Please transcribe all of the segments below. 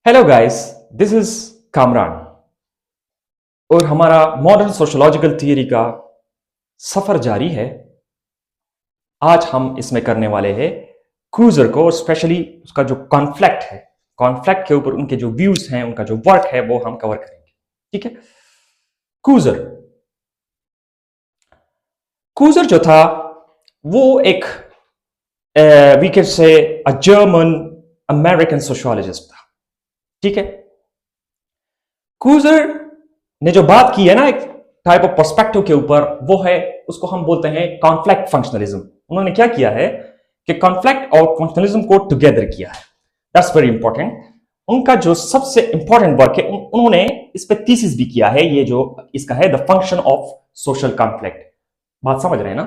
Hello guys, this is Kamran और हमारा modern sociological theory का सफर जारी है। आज हम इसमें करने वाले हैं क्रूजर को और स्पेशली उसका जो कॉन्फ्लिक्ट है, कॉन्फ्लिक्ट के ऊपर उनके जो व्यूज हैं, उनका जो वर्क है वो हम कवर करेंगे। ठीक है। क्रूजर क्रूजर जो था वो एक वी कैन से अ जर्मन अमेरिकन सोशियोलॉजिस्ट था। ठीक है। क्रूजर ने जो बात की है ना एक टाइप ऑफ पर्सपेक्टिव के ऊपर, वो है, उसको हम बोलते हैं कॉन्फ्लिक्ट फंक्शनलिज्म। उन्होंने क्या किया है कि कॉन्फ्लिक्ट और फंक्शनलिज्म को टुगेदर किया है। That's very important. उनका जो सबसे इंपॉर्टेंट वर्क है, उन्होंने इस पे थीसिस भी किया है, ये जो इसका है the function of social conflict. बात समझ रहे हैं ना।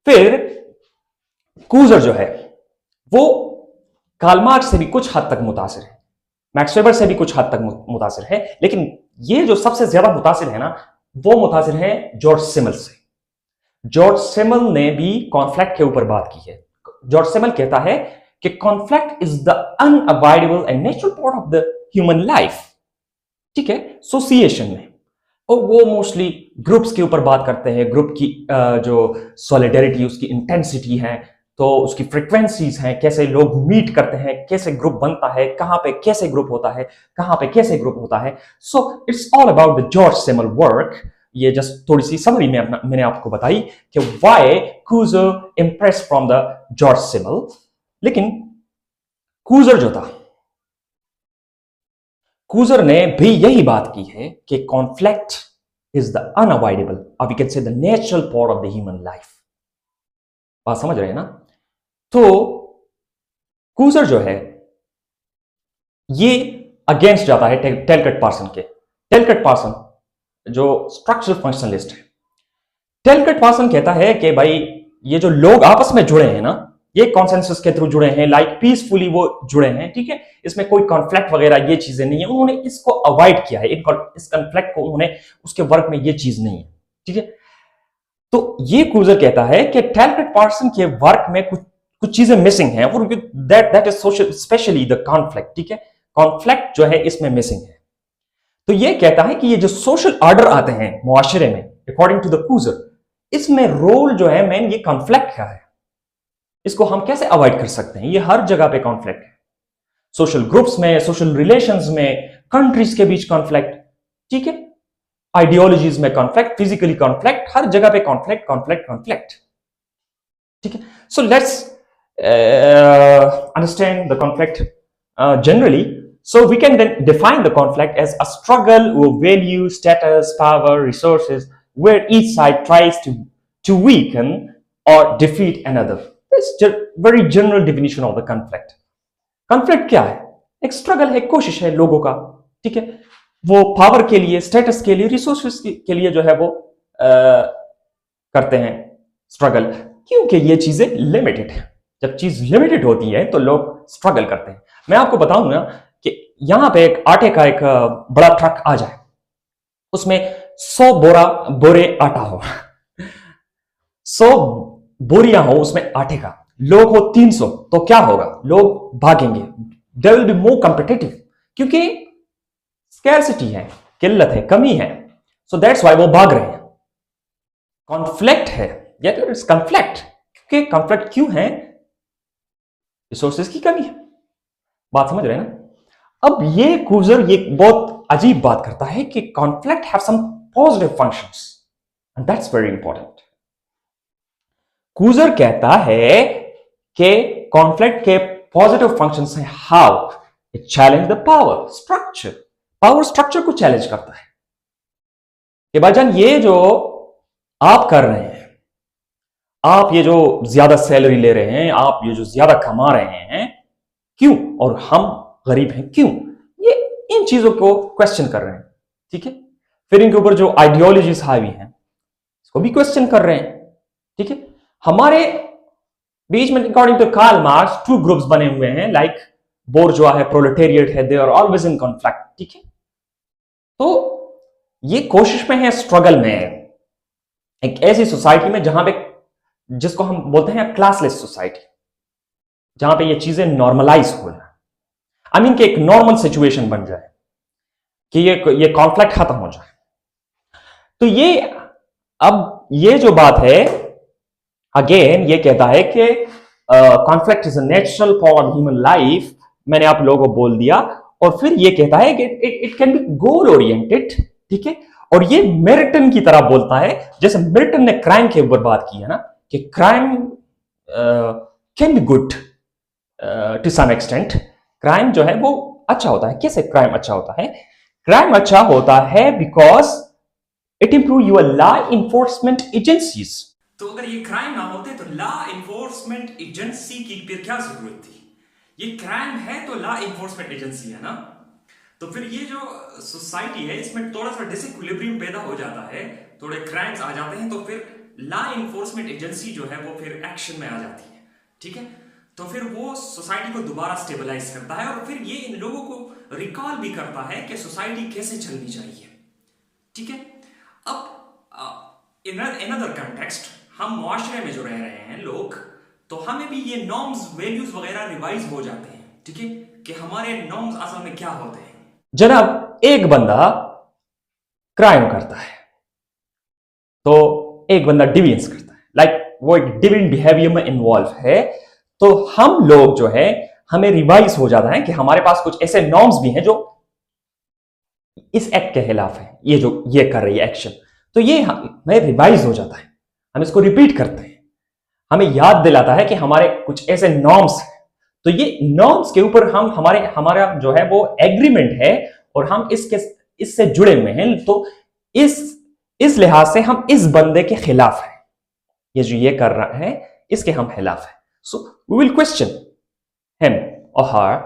फिर क्रूजर जो है वो कार्ल मार्क्स से भी कुछ हद तक मुतासिर है, मैक्स वेबर से भी कुछ हद तक मुतासिर है, लेकिन ये जो सबसे ज्यादा मुतासिर है ना, वो मुतासिर है जॉर्ज सिमल से। जॉर्ज सिमल ने भी कॉन्फ्लिक्ट के ऊपर बात की है। जॉर्ज सिमल कहता है कि conflict is the unavoidable and natural part of the human life. ठीक है, एसोसिएशन में। और वो मोस्टली ग्रुप्स के ऊपर बात करते हैं, ग्रुप की जो सॉलिडेरिटी, उसकी इंटेंसिटी है, तो उसकी फ्रीक्वेंसीज हैं, कैसे लोग मीट करते हैं, कैसे ग्रुप बनता है, कहां पे कैसे ग्रुप होता है, कहां पे कैसे ग्रुप होता है। So it's all about the George Simmel work. ये जस्ट थोड़ी सी समरी में मैंने आपको बताई कि why Coser impressed from the George Simmel. लेकिन क्रूजर जो था, क्रूजर ने भी यही बात की है कि कॉन्फ्लिक्ट इज द अनअवॉइडेबल और we can say the natural part of the human life. बात समझ रहे हैं ना। तो क्रूजर जो है ये अगेंस्ट जाता है टेलकट पार्सन के। टेलकट पार्सन जो स्ट्रक्चरल फंक्शनलिस्ट है, टेलकट पार्सन कहता है कि भाई ये जो लोग आपस में जुड़े हैं ना, ये कॉन्सेंसस के थ्रू जुड़े हैं, लाइक पीसफुली वो जुड़े हैं। ठीक है, इसमें कोई कॉन्फ्लिक्ट वगैरह ये चीजें नहीं है। उन्होंने इसको अवॉइड किया है, इस कॉन्फ्लिक्ट को उन्होंने, उसके वर्क में ये चीज नहीं है। ठीक है। तो ये क्रूजर कहता है कि टेलकट पार्सन के वर्क में कुछ कुछ चीजें मिसिंग हैं, और that is social, specially the conflict. ठीक है, कॉन्फ्लिक्ट जो है इसमें मिसिंग है। तो ये कहता है कि ये जो सोशल ऑर्डर आते हैं मुआशरे में, अकॉर्डिंग टू द क्रूजर, इसमें रोल जो है मेन ये कॉन्फ्लिक्ट का है। इसको हम कैसे अवॉइड कर सकते हैं? ये हर जगह पे कॉन्फ्लिक्ट है, सोशल ग्रुप्स में, सोशल रिलेशंस में, कंट्रीज के बीच कॉन्फ्लिक्ट। ठीक है, आइडियोलॉजीज में कॉन्फ्लिक्ट, फिजिकली कॉन्फ्लिक्ट, हर जगह पे कॉन्फ्लिक्ट कॉन्फ्लिक्ट कॉन्फ्लिक्ट। ठीक है। So let's understand the conflict generally. So we can then define the conflict as a struggle over value, status, power, resources, where each side tries to weaken or defeat another. That's very general definition of the conflict. Conflict क्या है? एक struggle है, कोशिश है लोगों का। ठीक है, वो पावर के लिए, स्टेटस के लिए, रिसोर्सेस के लिए जो है वो करते हैं स्ट्रगल, क्योंकि ये चीजें लिमिटेड है। जब चीज लिमिटेड होती है तो लोग स्ट्रगल करते हैं। मैं आपको बताऊं ना कि यहां पे एक आटे का एक बड़ा ट्रक आ जाए, उसमें 100 बोरे आटा हो, 100 बोरियां हो उसमें आटे का, लोग हो 300, तो क्या होगा? लोग भागेंगे। There will be more competitive, क्योंकि स्कैर्सिटी है, किल्लत है, कमी है। सो दैट्स व्हाई वो भाग रहे हैं। कॉन्फ्लिक्ट है, इट्स कॉन्फ्लिक्ट, क्योंकि कॉन्फ्लिक्ट क्यों है? रिसोर्सेज की कमी है। बात समझ रहे हैं ना। अब ये क्रूजर ये बहुत अजीब बात करता है कि conflict have some positive functions, and that's very important. क्रूजर कहता है कि कॉन्फ्लिक्ट के पॉजिटिव फंक्शंस हैं। How? It challenge the power structure. Power structure को चैलेंज करता है कि भाईजान ये जो आप कर रहे हैं, आप ये जो ज्यादा सैलरी ले रहे हैं, आप ये जो ज्यादा कमा रहे हैं, क्यों? और हम गरीब हैं, क्यों? ये इन चीजों को क्वेश्चन कर रहे हैं। ठीक है। फिर इनके ऊपर जो आइडियोलॉजीज हावी हैं, इसको भी क्वेश्चन कर रहे हैं। ठीक है। हमारे बीच में according to Karl Marx 2 groups बने हुए हैं, लाइक बोर्जोआ है, प्रोलेटेरिएट है, they are always in conflict. ठीक है। तो ये कोशिश में है, स्ट्रगल में है, एक ऐसी सोसाइटी में जहां पे, जिसको हम बोलते हैं क्लासलेस सोसाइटी, जहां पे ये चीजें नॉर्मलाइज होना। आई मीन कि एक नॉर्मल सिचुएशन बन जाए, कि ये कॉन्फ्लिक्ट खत्म हो जाए। तो ये जो बात है, अगेन ये कहता है कि conflict is a natural part of human life, मैंने आप लोगों को बोल दिया। और फिर ये कहता है कि it can be goal oriented, ठीक है। और ये मिल्टन की तरह बोलता है, जैसे मिल्टन ने क्राइम के ऊपर बात की है ना, कि crime can be good to some extent. Crime जो है वो अच्छा होता है। कैसे क्राइम अच्छा होता है? क्राइम अच्छा होता है because it improve your law enforcement agencies. तो अगर ये क्राइम ना होते तो लॉ इन्फोर्समेंट एजेंसी की फिर क्या जरूरत थी? ये क्राइम है तो लॉ इन्फोर्समेंट एजेंसी है ना। तो फिर ये जो सोसाइटी है इसमें थोड़ा सा डिसइक्विलिब्रियम पैदा हो जाता है, थोड़े क्राइम्स आ जाते हैं, तो फिर लॉ इन्फोर्समेंट एजेंसी जो है वो फिर एक्शन में आ जाती है, ठीक है। तो फिर वो सोसाइटी को दोबारा स्टेबलाइज करता है और फिर ये इन लोगों को रिकॉल भी करता है कि सोसाइटी कैसे चलनी चाहिए, ठीक है। अब इन अनदर कंटेक्स्ट, हम मुआशरे में जो रह रहे हैं लोग, तो हमें भी ये नॉर्म्स वैल्यूज वगैरह रिवाइज हो जाते हैं, ठीक है, कि हमारे नॉर्म्स असल में क्या होते हैं। जनाब, एक बंदा क्राइम करता है तो एक बंदा डिविएंस करता है, लाइक वो एक डिविएंट बिहेवियर में इन्वॉल्व है, तो हम लोग जो है हमें रिवाइज हो जाता है कि हमारे पास कुछ ऐसे नॉर्म्स भी हैं जो इस एक्ट के खिलाफ है, ये जो ये कर रही है एक्शन, तो ये हमें रिवाइज हो जाता है, हम इसको रिपीट करते हैं, हमें याद दिलाता है कि हमारे कुछ ऐसे नॉर्म्स हैं। तो ये नॉर्म्स के ऊपर हम हमारा जो है वो एग्रीमेंट है और हम इससे जुड़े हुए हैं, तो इस लिहाज से हम इस बंदे के खिलाफ हैं, ये जो ये कर रहा है इसके हम खिलाफ हैं। So we will question him और हर,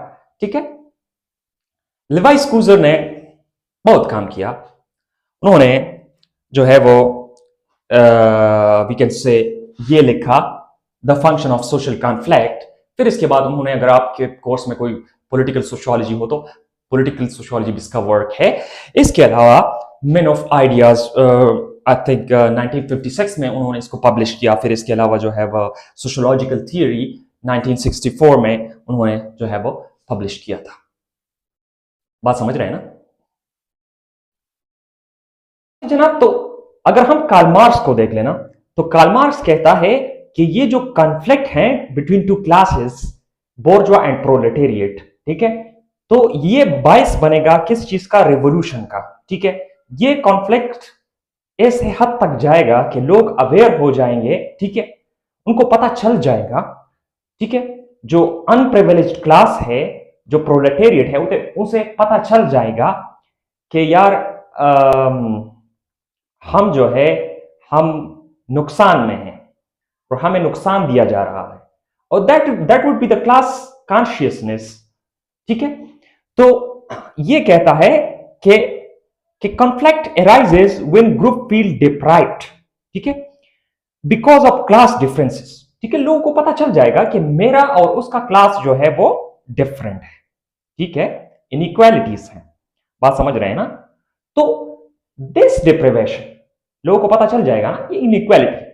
ठीक है। लिवाई स्कूजर ने बहुत काम किया, उन्होंने जो है वो वी कैन से ये लिखा the function of social conflict. फिर इसके बाद उन्होंने, अगर आपके कोर्स में कोई पॉलिटिकल सोशियोलॉजी हो तो पॉलिटिकल सोशियोलॉजी भी इसका वर्क है। इसके अलावा main of ideas I think 1956 में उन्होंने इसको पब्लिश किया। फिर इसके अलावा जो है वो सोशियोलॉजिकल थियरी 1964 में उन्होंने जो है वो पब्लिश किया था। बात समझ रहे हैं ना जनाब? तो अगर हम कार्ल मार्क्स को देख लेना, तो कार्ल मार्क्स कहता है कि ये जो कॉन्फ्लिक्ट है between two classes, bourgeois and proletariat, ठीक है, तो ये बायस बनेगा किस चीज का? रेवोल्यूशन का, ठीक है। ये कॉन्फ्लिक्ट ऐसे हद तक जाएगा कि लोग अवेयर हो जाएंगे, ठीक है, उनको पता चल जाएगा, ठीक है, जो अनप्रिविलेज्ड क्लास है, जो प्रोलेटेरिएट है, उसे पता चल जाएगा कि यार हम जो है हम नुकसान में हैं और हमें नुकसान दिया जा रहा है, और that would be the class consciousness, ठीक है। तो ये कहता है कि conflict arises when group feel deprived, ठीक है, बिकॉज ऑफ क्लास डिफरेंसेस, ठीक है। लोगों को पता चल जाएगा कि मेरा और उसका क्लास जो है वो डिफरेंट है, ठीक है, इनइक्वालिटीज हैं। बात समझ रहे हैं ना? तो दिस डिप्रिवेशन, लोगों को पता चल जाएगा ना, ये इनइक्वालिटी,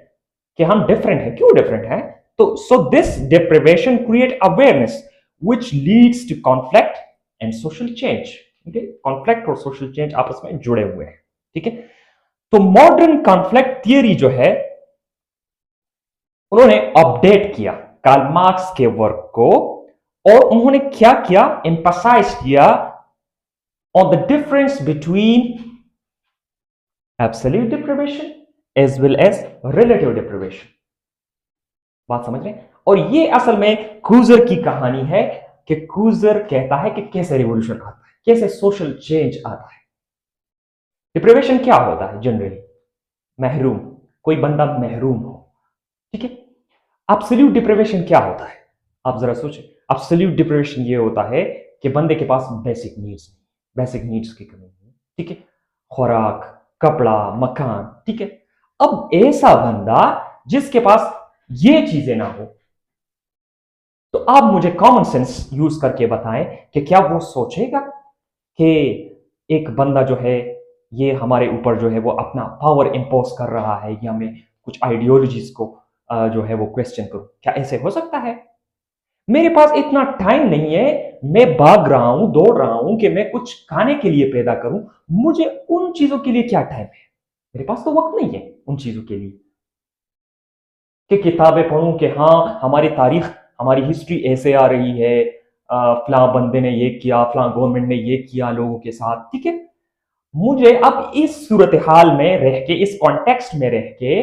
कि हम डिफरेंट है। क्यों डिफरेंट है? तो so this deprivation create awareness which leads to conflict and social change, ठीक है। कॉन्फ्लिक्ट और सोशल चेंज आपस में जुड़े हुए हैं, ठीक है। तो मॉडर्न कॉन्फ्लिक्ट थियरी जो है उन्होंने अपडेट किया कार्ल मार्क्स के वर्क को, और उन्होंने क्या किया? एम्फसाइज किया on the difference between absolute deprivation as well as relative deprivation. बात समझ रहे हैं? और ये असल में क्रूजर की कहानी है कि क्रूजर कहता है कि कैसे रिवॉल्यूशन आता है, कैसे सोशल चेंज आता है। डिप्रिवेशन क्या होता है? जनरली महरूम, कोई बंदा महरूम हो, ठीक है। एब्सोल्यूट डिप्रिवेशन क्या होता है? आप जरा सोचें। एब्सोल्यूट डिप्रिवेशन ये होता है कि बंदे के पास बेसिक नीड्स की कमी है, ठीक है, खुराक, कपड़ा, मकान, ठीक है। अब ऐसा बंदा जिसके पास ये चीजें ना हो, तो आप मुझे कॉमन सेंस यूज करके बताएं कि क्या वो सोचेगा कि एक बंदा जो है ये हमारे ऊपर जो है वो अपना पावर इंपोज कर रहा है, या मैं कुछ आइडियोलॉजीज को जो है वो क्वेश्चन करूं? क्या ऐसे हो सकता है? मेरे पास इतना टाइम नहीं है, मैं भाग रहा हूं, दौड़ रहा हूं कि मैं कुछ खाने के लिए पैदा करूं। मुझे उन चीजों के लिए क्या टाइम है? मेरे पास तो वक्त नहीं है उन चीजों के लिए कि किताबें पढ़ूं कि हाँ हमारी तारीख, हमारी हिस्ट्री ऐसे आ रही है, फलां बंदे ने ये किया, फलां गवर्नमेंट ने ये किया लोगों के साथ, ठीक है। मुझे अब इस सूरत हाल में रह के, इस कॉन्टेक्स्ट में रह के,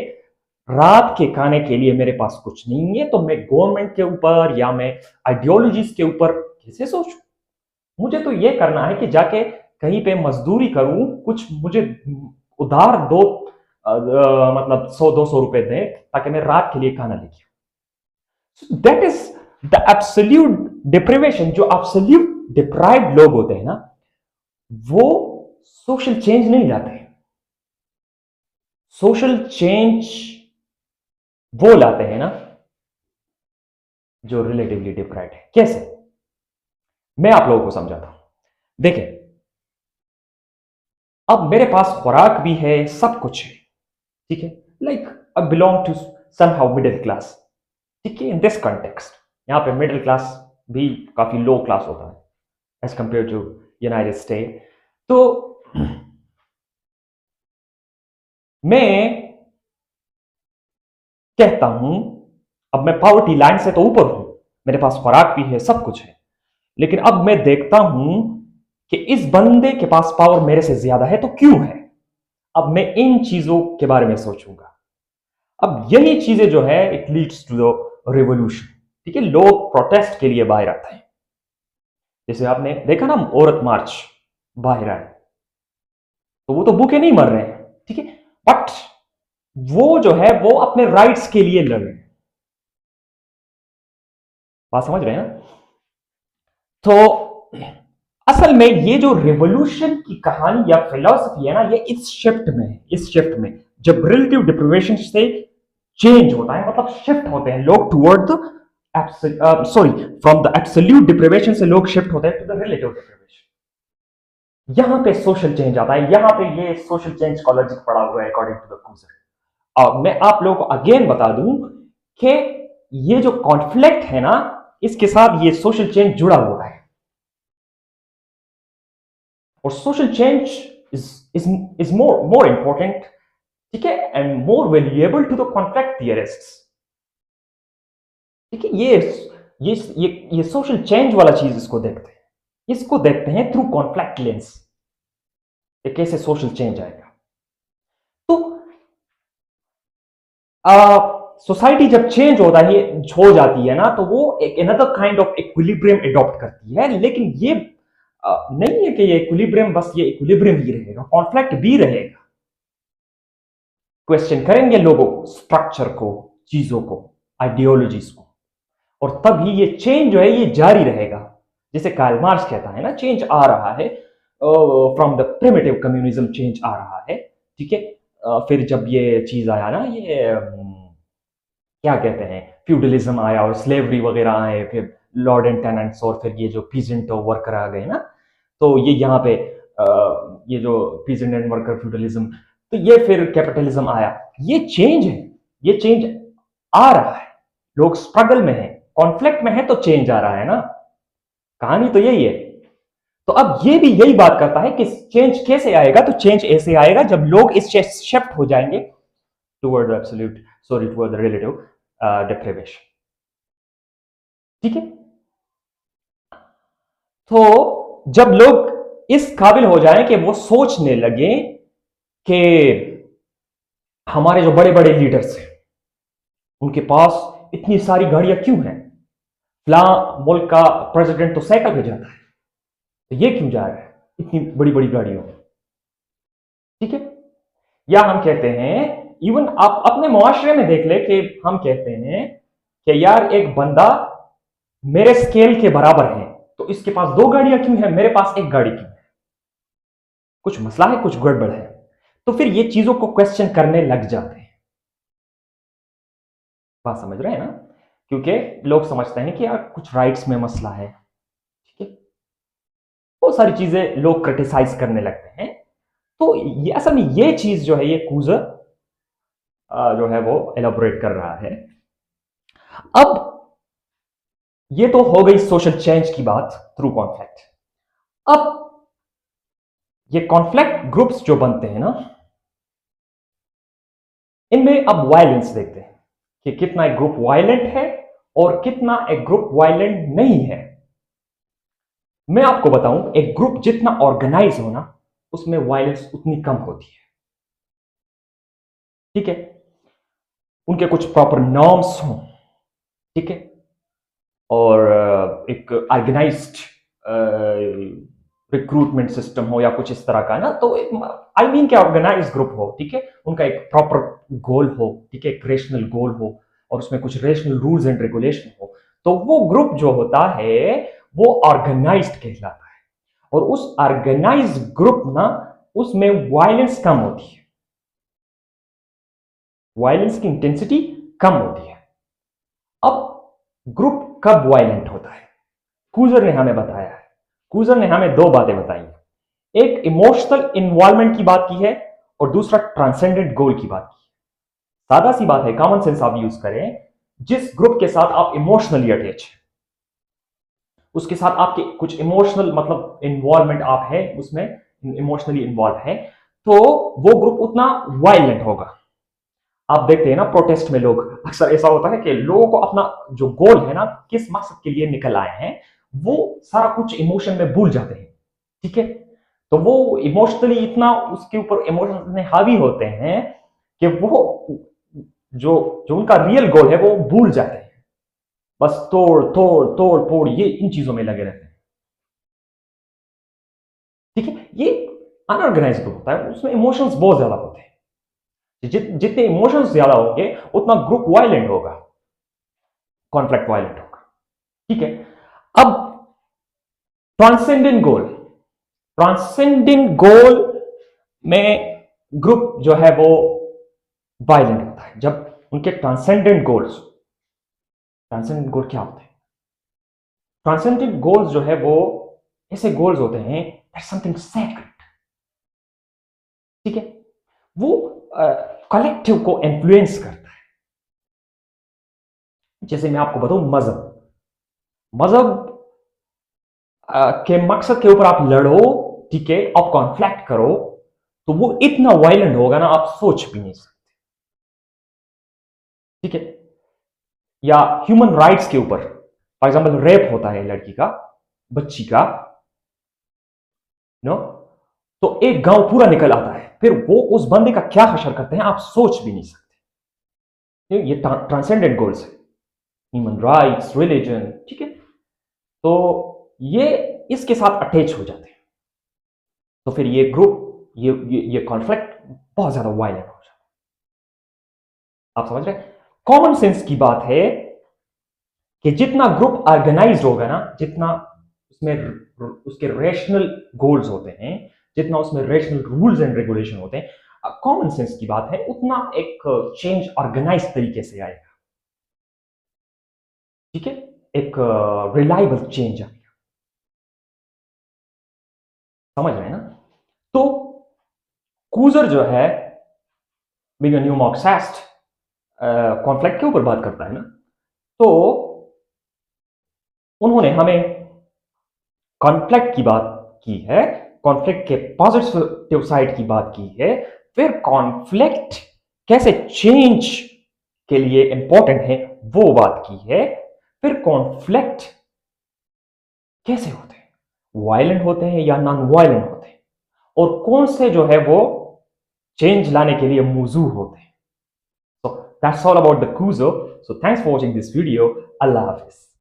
रात के खाने के लिए मेरे पास कुछ नहीं है, तो मैं गवर्नमेंट के ऊपर या मैं आइडियोलॉजीज के ऊपर कैसे सोचूं? मुझे तो ये करना है कि जाके कहीं पे मजदूरी करूं, कुछ मुझे उधार दो, मतलब 100-200 रुपए दें ताकि मैं रात के लिए खाना लेके आऊं। That is the absolute deprivation. जो एब्सोल्यूट डिप्राइव्ड लोग होते हैं ना, वो सोशल चेंज नहीं लाते। सोशल चेंज वो लाते हैं ना जो रिलेटिवली डिप्राइव्ड है। कैसे? मैं आप लोगों को समझाता हूं। देखें, अब मेरे पास खुराक भी है, सब कुछ है, ठीक है। Like I belong to somehow middle class, ठीक है। इन दिस कॉन्टेक्स्ट, यहां पे मिडिल क्लास भी काफी लो क्लास होता है as compare to United State. तो मैं कहता हूं, अब मैं पॉवर्टी लाइन से तो ऊपर हूं, मेरे पास खुराक भी है, सब कुछ है, लेकिन अब मैं देखता हूं कि इस बंदे के पास पावर मेरे से ज्यादा है, तो क्यों है? अब मैं इन चीजों के बारे में सोचूंगा। अब यही चीजें जो है, it leads to the revolution, ठीक है। लोग प्रोटेस्ट के लिए बाहर आते हैं, जैसे आपने देखा ना, औरत मार्च बाहर आए, तो वो तो भूखे नहीं मर रहे हैं, ठीक है, बट वो जो है वो अपने राइट्स के लिए लड़ रहे हैं। बात समझ रहे हैं ना? तो असल में ये जो रिवोल्यूशन की कहानी या फिलॉसफी है ना, ये इस शिफ्ट में है। इस शिफ्ट में जब रिलेटिव डिप्रिवेशन से चेंज होता है, मतलब शिफ्ट होते हैं लोग toward the sorry, from the absolute deprivation से लोग शिफ्ट होते हैं टू द रिलेटिव डिप्रिवेशन। यहां पे सोशल चेंज आता है। यहां पे ये सोशल चेंज का लॉजिक पड़ा हुआ है अकॉर्डिंग टू द कूजर। और मैं आप लोगों को अगेन बता दूं कि ये जो कॉन्फ्लिक्ट है ना, इसके साथ ये सोशल चेंज जुड़ा हुआ है। और social change is more important, ठीक है, and more valuable to the conflict theorists, ठीक है। ये सोशल चेंज वाला चीज इसको देखते हैं, इसको देखते हैं थ्रू कॉन्फ्लिक्ट लेंस, कैसे सोशल चेंज आएगा। तो सोसाइटी जब चेंज होता है, हो जाती है ना, तो वो एक another kind of equilibrium adopt करती है। लेकिन ये नहीं है कि ये इक्विलिब्रियम बस ये इक्विलिब्रियम ही रहेगा, कॉन्फ्लिक्ट भी रहेगा। क्वेश्चन करेंगे लोगों स्ट्रक्चर को, चीजों को, आइडियोलॉजीज को, और तभी ये चेंज जो है ये जारी रहेगा। जैसे कार्ल मार्क्स कहता है ना, चेंज आ रहा है, from the primitive communism change आ रहा है, ठीक है। फिर जब ये चीज आया ना, ये क्या कहते हैं, फ्यूडलिज्म आया और स्लेवरी वगैरह आए, फिर लॉर्ड एंड टेनेंट्स, और फिर ये जो पीजेंट और वर्कर आ गए ना, तो ये यहाँ पे ये जो पीजेंट एंड वर्कर फ्यूडलिज्म, तो ये फिर कैपिटलिज्म आया। ये चेंज है, ये चेंज आ रहा है। लोग स्ट्रगल में है, कॉन्फ्लिक्ट में है, तो चेंज आ रहा है ना। कहानी तो यही है। तो अब ये भी यही बात करता है कि चेंज कैसे आएगा, तो चेंज ऐसे आएगा जब लोग इस शिफ्ट हो जाएंगे toward absolute, sorry, toward relative deprivation, ठीक है। तो जब लोग इस काबिल हो जाएं कि वो सोचने लगे कि हमारे जो बड़े बड़े लीडर्स हैं उनके पास इतनी सारी गाड़ियां क्यों हैं, फला मुल्क का प्रेसिडेंट तो साइकिल पे जाता है, तो ये क्यों जा रहा है इतनी बड़ी बड़ी गाड़ियों में, ठीक है। या हम कहते हैं, इवन आप अपने मुआशरे में देख ले कि हम कहते हैं कि यार एक बंदा मेरे स्केल के बराबर है, तो इसके पास 2 गाड़ियां क्यों है, मेरे पास 1 गाड़ी क्यों है? कुछ मसला है, कुछ गड़बड़ है। तो फिर ये चीजों को क्वेश्चन करने लग जाते हैं। बात समझ रहे हैं ना? क्योंकि लोग समझते हैं कि यार कुछ राइट्स में मसला है, ठीक है। बहुत सारी चीजें लोग क्रिटिसाइज करने लगते हैं। तो ये असल में ये चीज जो है, ये कूजर जो है वो एलाबोरेट कर रहा है। अब ये तो हो गई सोशल चेंज की बात थ्रू कॉन्फ्लिक्ट। अब ये कॉन्फ्लिक्ट ग्रुप्स जो बनते हैं ना, इनमें अब वायलेंस देखते हैं कि कितना एक ग्रुप वायलेंट है और कितना एक ग्रुप वायलेंट नहीं है। मैं आपको बताऊं, एक ग्रुप जितना ऑर्गेनाइज हो ना, उसमें वायलेंस उतनी कम होती है। ठीक है, उनके कुछ प्रॉपर नॉर्म्स हों, ठीक है, और एक ऑर्गेनाइज्ड रिक्रूटमेंट सिस्टम हो या कुछ इस तरह का ना, तो आई मीन क्या, ऑर्गेनाइज ग्रुप हो, ठीक है, उनका एक प्रॉपर गोल हो, ठीक है, एक रेशनल गोल हो और उसमें कुछ रेशनल रूल्स एंड रेगुलेशन हो, तो वो ग्रुप जो होता है वो ऑर्गेनाइज्ड कहलाता है। और उस ऑर्गेनाइज्ड ग्रुप ना, उसमें वायलेंस कम होती है, वायलेंस की इंटेंसिटी कम होती है। अब ग्रुप कब वायलेंट होता है, कूजर ने हमें बताया है। कूजर ने हमें दो बातें बताई हैं, एक इमोशनल इन्वॉल्वमेंट की बात की है और दूसरा ट्रांसेंडेंट गोल की बात की है। सादा सी बात है, कॉमन सेंस आप यूज करें, जिस ग्रुप के साथ आप इमोशनली अटैच है, उसके साथ आपके कुछ इमोशनल मतलब इन्वॉल्वमेंट आप है, उसमें इमोशनली इन्वॉल्व है, तो वो ग्रुप उतना वायलेंट होगा। आप देखते हैं ना प्रोटेस्ट में लोग, अक्सर ऐसा होता है कि लोगों को अपना जो गोल है ना, किस मकसद के लिए निकल आए हैं, वो सारा कुछ इमोशन में भूल जाते हैं। ठीक है, तो वो इमोशनली इतना उसके ऊपर इमोशन इतने हावी होते हैं कि वो जो जो उनका रियल गोल है वो भूल जाते हैं। बस तोड़ तोड़ तोड़ फोड़ ये इन चीजों में लगे रहते हैं। ठीक है, ये अनऑर्गेनाइज ग्रुप होता है, उसमें इमोशंस बहुत ज्यादा होते हैं। जितने इमोशंस ज्यादा होंगे उतना ग्रुप वायलेंट होगा, कॉन्फ्लिक्ट वायलेंट होगा। ठीक है, अब ट्रांसेंडेंट गोल, ट्रांसेंडेंट गोल में ग्रुप जो है वो वायलेंट होता है जब उनके ट्रांसेंडेंट गोल्स, ट्रांसेंडेंट गोल क्या होते हैं, ट्रांसेंडेंट गोल्स जो है वो ऐसे गोल्स होते हैं, समथिंग सेक्रेट। ठीक है, वो कलेक्टिव को इन्फ्लुएंस करता है। जैसे मैं आपको बताऊं, मजहब, मजहब के मकसद के ऊपर आप लड़ो, ठीक है, आप कॉन्फ्लिक्ट करो, तो वो इतना वायलेंट होगा ना, आप सोच भी नहीं सकते। ठीक है, या ह्यूमन राइट्स के ऊपर, फॉर एग्जाम्पल रेप होता है लड़की का, बच्ची का, नो, तो एक गांव पूरा निकल आता है, फिर वो उस बंदे का क्या हशर करते हैं आप सोच भी नहीं सकते। ये ट्रांसेंडेंट गोल्स है, ह्यूमन राइट्स, रिलीजन। ठीक है, तो ये इसके साथ अटैच हो जाते हैं, तो फिर ये ग्रुप, ये कॉन्फ्लिक्ट बहुत ज्यादा वायलेंट हो जाता है। आप समझ रहे हैं, कॉमन सेंस की बात है कि जितना ग्रुप ऑर्गेनाइज होगा ना, जितना उसमें उसके रेशनल गोल्स होते हैं, जितना उसमें रेशनल रूल्स एंड रेगुलेशन होते हैं, कॉमन सेंस की बात है, उतना एक चेंज ऑर्गेनाइज तरीके से आएगा। ठीक है, एक रिलायबल चेंज आएगा। समझ रहे हैं ना? तो कूजर जो है, बिग न्यू मॉक्सेस्ट, कॉन्फ्लिक्ट के ऊपर बात करता है ना, तो उन्होंने हमें कॉन्फ्लिक्ट की बात की है, कॉन्फ्लिक्ट के पॉजिटिव साइड की बात की है, फिर कॉन्फ्लिक्ट कैसे चेंज के लिए इंपॉर्टेंट है वो बात की है, फिर कॉन्फ्लिक्ट कैसे होते हैं, वायलेंट होते हैं या नॉन वायलेंट होते हैं, और कौन से जो है वो चेंज लाने के लिए मौजूद होते हैं। So that's all about the Kuzo. So thanks for watching this video. Allah Hafiz.